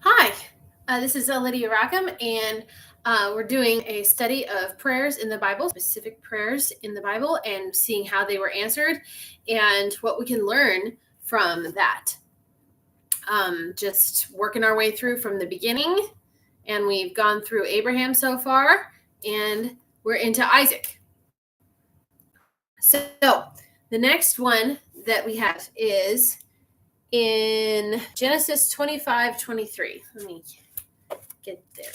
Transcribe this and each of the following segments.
Hi, this is Lydia Rackham, and we're doing a study of prayers in the Bible, specific prayers in the Bible, and seeing how they were answered and what we can learn from that. Just working our way through from the beginning, and we've gone through Abraham so far, and we're into Isaac. So the next one that we have is in Genesis 25:23. Let me get there.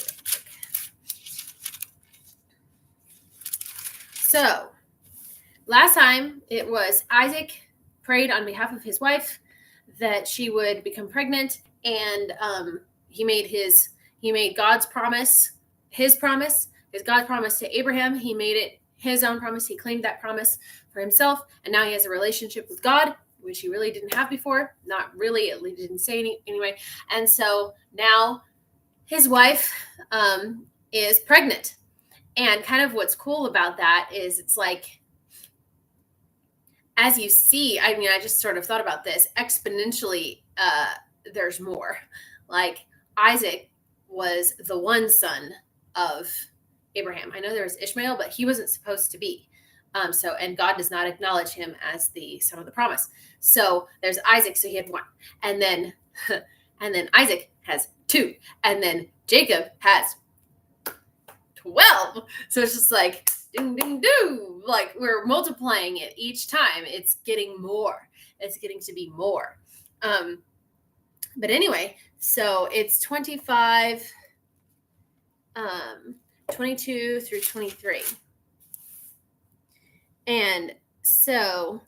So, last time it was Isaac prayed on behalf of his wife that she would become pregnant, and he made God's promise his promise. His God's promise to Abraham. He made it his own promise. He claimed that promise for himself, and now he has a relationship with God, which he really didn't have before. Not really, at least didn't say anyway. And so now his wife is pregnant. And kind of what's cool about that is it's like, as you see, I just sort of thought about this exponentially, there's more. Like Isaac was the one son of Abraham. I know there was Ishmael, but he wasn't supposed to be. And God does not acknowledge him as the son of the promise. So there's Isaac, so he had one. And then Isaac has two. And then Jacob has 12. So it's just like ding ding doo, like we're multiplying it each time. It's getting more. It's getting to be more. But anyway, so it's 25 22 through 23. And so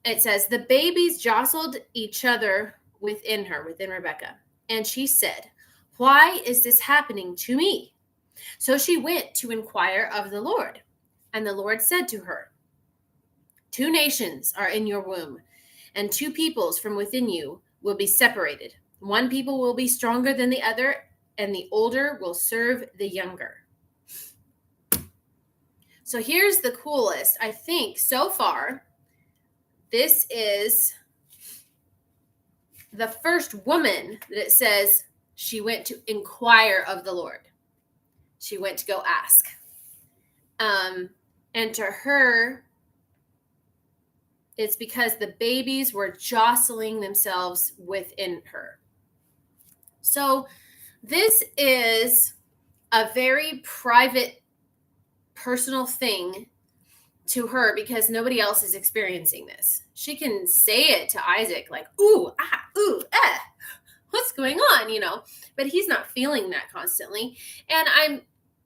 it says the babies jostled each other within Rebecca, and she said, "Why is this happening to me?" So she went to inquire of the Lord. And the Lord said to her, "Two nations are in your womb, and two peoples from within you will be separated. One people will be stronger than the other, and the older will serve the younger." So here's the coolest, I think, so far. This is the first woman that it says she went to inquire of the Lord. She went to go ask. And to her, it's because the babies were jostling themselves within her. So this is a very private, personal thing to her because nobody else is experiencing this. She can say it to Isaac like, ooh, what's going on, but he's not feeling that constantly. And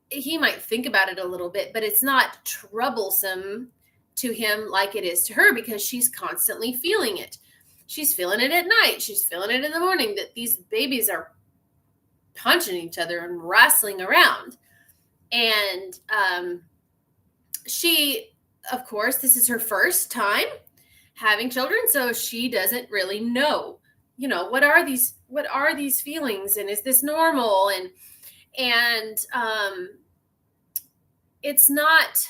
he might think about it a little bit, but it's not troublesome to him like it is to her because she's constantly feeling it. She's feeling it at night. She's feeling it in the morning that these babies are punching each other and wrestling around. And she, of course, this is her first time having children, so she doesn't really know, what are these feelings, and is this normal? And it's not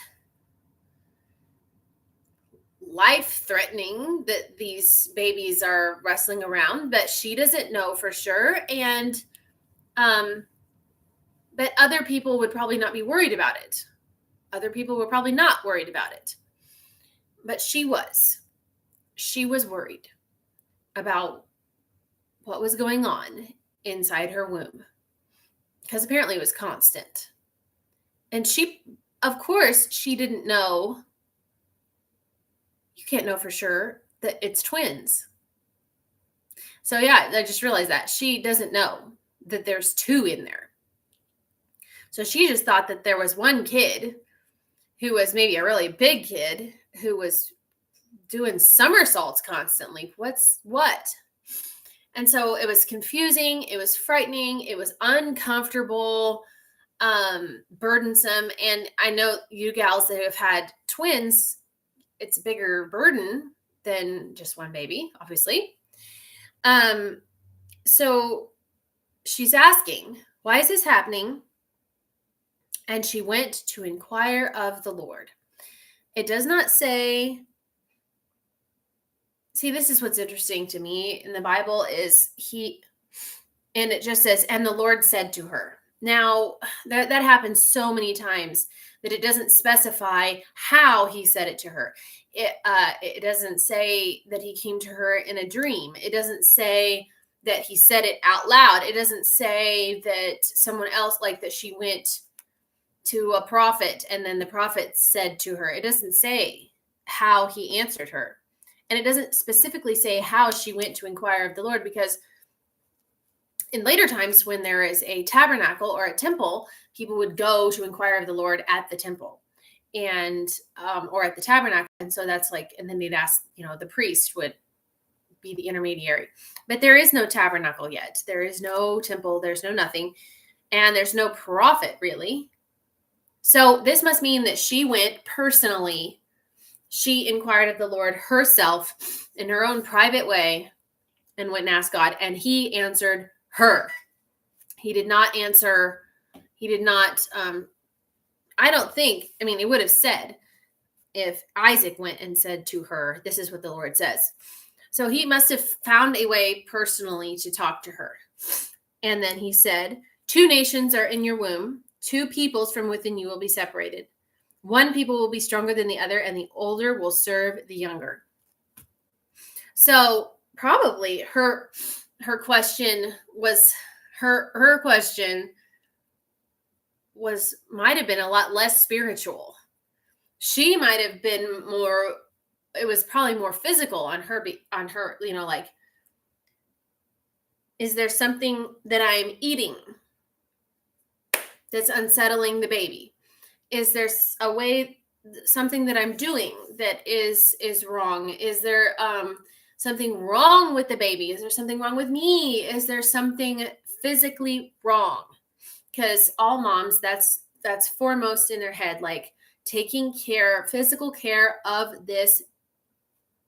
life-threatening that these babies are wrestling around, but she doesn't know for sure. And but other people would probably not be worried about it. Other people were probably not worried about it. But she was. She was worried about what was going on inside her womb, because apparently it was constant. And she, of course, she didn't know. You can't know for sure that it's twins. So yeah, I just realized that she doesn't know that there's two in there. So she just thought that there was one kid who was maybe a really big kid who was doing somersaults constantly. What? And so it was confusing. It was frightening. It was uncomfortable, burdensome. And I know you gals that have had twins, it's a bigger burden than just one baby, obviously. So she's asking, why is this happening? And she went to inquire of the Lord. It does not say. See, this is what's interesting to me in the Bible is And it just says, and the Lord said to her. Now, that happens so many times that it doesn't specify how he said it to her. It doesn't say that he came to her in a dream. It doesn't say that he said it out loud. It doesn't say that someone else, like that she went to a prophet and then the prophet said to her. It doesn't say how he answered her. And it doesn't specifically say how she went to inquire of the Lord, because in later times, when there is a tabernacle or a temple, people would go to inquire of the Lord at the temple and or at the tabernacle. And so that's like, and then they'd ask, the priest would be the intermediary. But there is no tabernacle yet. There is no temple. There's no nothing. And there's no prophet, really. So this must mean that she went personally. She inquired of the Lord herself in her own private way and went and asked God. And he answered her. He did not answer. He did not. I don't think. I mean, it would have said if Isaac went and said to her, "This is what the Lord says." So he must have found a way personally to talk to her. And then he said, "Two nations are in your womb. Two peoples from within you will be separated. One people will be stronger than the other, and the older will serve the younger." So probably her question was her question might have been a lot less spiritual. She might have been more, it was probably more physical on her, like, is there something that I'm eating that's unsettling the baby? Is there a way, something that I'm doing that is wrong? Is there something wrong with the baby? Is there something wrong with me? Is there something physically wrong? Because all moms, that's foremost in their head, like taking physical care of this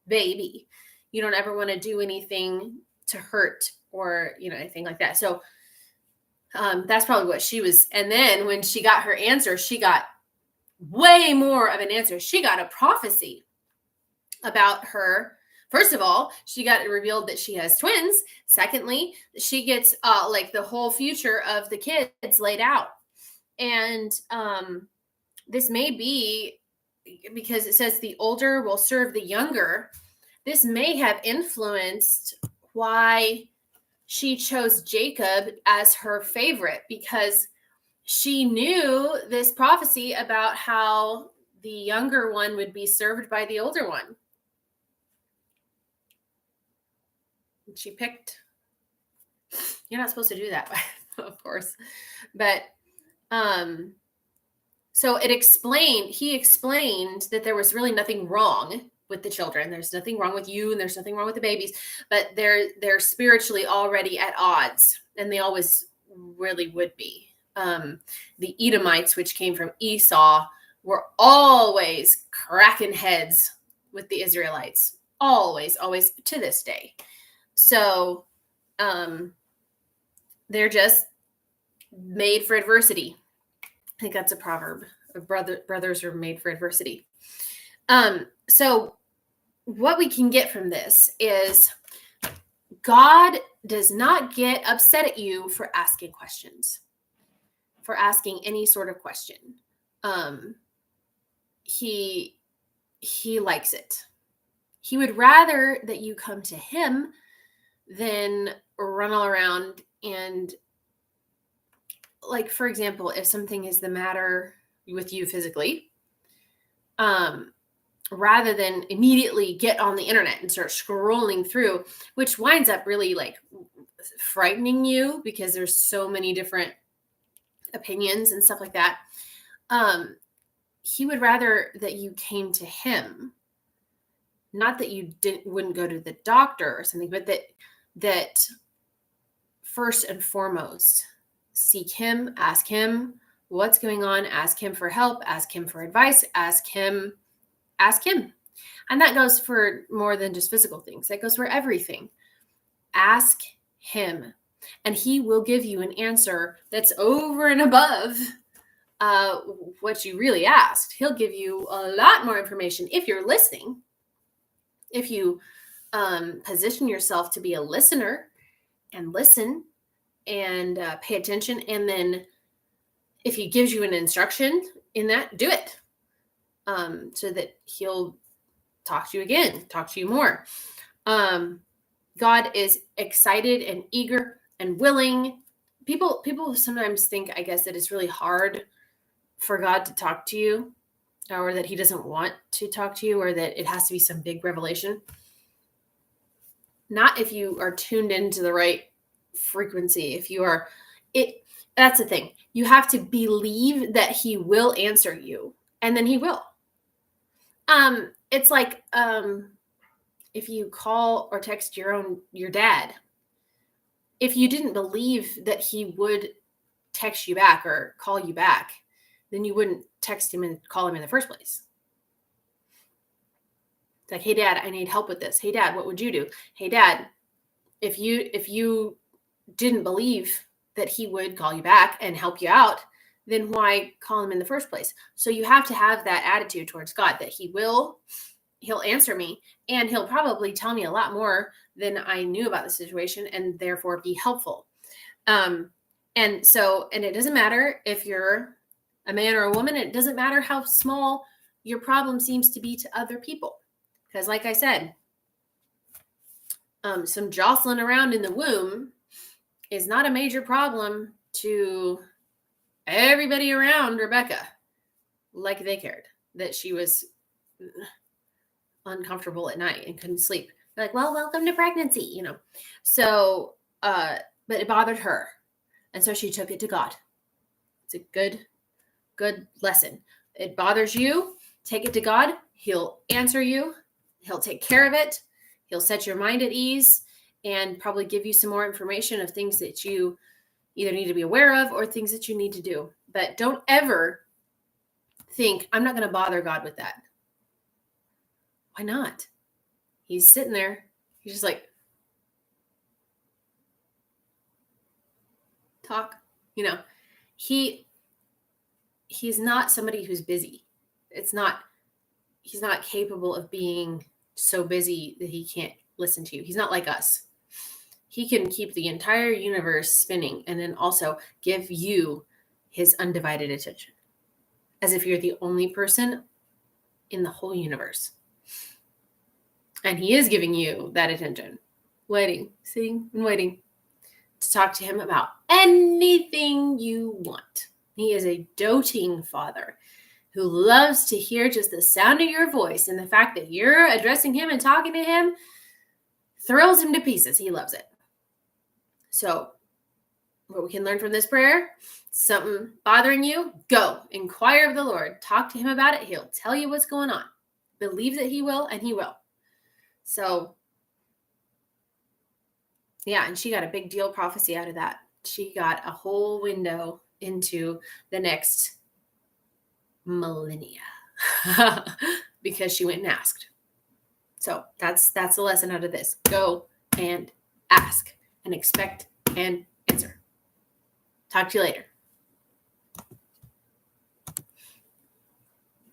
baby. You don't ever want to do anything to hurt or, anything like that. So that's probably what she was. And then when she got her answer, she got way more of an answer. She got a prophecy about her. First of all, she got revealed that she has twins. Secondly, she gets like the whole future of the kids laid out. And this may be because it says the older will serve the younger. This may have influenced why she chose Jacob as her favorite, because she knew this prophecy about how the younger one would be served by the older one. She picked, you're not supposed to do that, of course, but so he explained that there was really nothing wrong with the children. There's nothing wrong with you and there's nothing wrong with the babies, but they're spiritually already at odds, and they always really would be. The Edomites, which came from Esau, were always cracking heads with the Israelites, always to this day. So they're just made for adversity. I think that's a proverb. Brothers are made for adversity. So what we can get from this is God does not get upset at you for asking questions, for asking any sort of question. He likes it. He would rather that you come to him than run all around and, like, for example, if something is the matter with you physically, rather than immediately get on the internet and start scrolling through, which winds up really like frightening you because there's so many different opinions and stuff like that. He would rather that you came to him, not that you wouldn't go to the doctor or something, but that first and foremost, seek him, ask him what's going on, ask him for help, ask him for advice, ask him. And that goes for more than just physical things. That goes for everything. Ask him, and he will give you an answer that's over and above what you really asked. He'll give you a lot more information if you're listening, if you position yourself to be a listener and listen and pay attention. And then if he gives you an instruction in that, do it, so that he'll talk to you again, talk to you more. God is excited and eager and willing. People sometimes think, I guess, that it's really hard for God to talk to you, or that he doesn't want to talk to you, or that it has to be some big revelation. Not if you are tuned into the right frequency. If you are, that's the thing. You have to believe that he will answer you, and then he will. It's like, if you call or text your dad, if you didn't believe that he would text you back or call you back, then you wouldn't text him and call him in the first place. It's like, hey, Dad, I need help with this. Hey, Dad, what would you do? Hey, Dad, if you didn't believe that he would call you back and help you out, then why call him in the first place? So you have to have that attitude towards God, that he'll answer me, and he'll probably tell me a lot more than I knew about the situation, and therefore be helpful. And it doesn't matter if you're a man or a woman. It doesn't matter how small your problem seems to be to other people. Because like I said, some jostling around in the womb is not a major problem to everybody around Rebecca. Like they cared that she was uncomfortable at night and couldn't sleep. They're like, well, welcome to pregnancy, So, but it bothered her. And so she took it to God. It's a good lesson. It bothers you. Take it to God. He'll answer you. He'll take care of it. He'll set your mind at ease and probably give you some more information of things that you either need to be aware of or things that you need to do. But don't ever think, I'm not going to bother God with that. Why not? He's sitting there. He's just like, talk. He's not somebody who's busy. He's not capable of being so busy that he can't listen to you. He's not like us. He can keep the entire universe spinning and then also give you his undivided attention, as if you're the only person in the whole universe. And he is giving you that attention, sitting and waiting to talk to him about anything you want. He is a doting father who loves to hear just the sound of your voice, and the fact that you're addressing him and talking to him thrills him to pieces. He loves it. So what we can learn from this prayer, something bothering you, go inquire of the Lord. Talk to him about it. He'll tell you what's going on. Believe that he will, and he will. So yeah, and she got a big deal prophecy out of that. She got a whole window into the next millennia because she went and asked. So that's the lesson out of this. Go and ask and expect an answer. Talk to you later.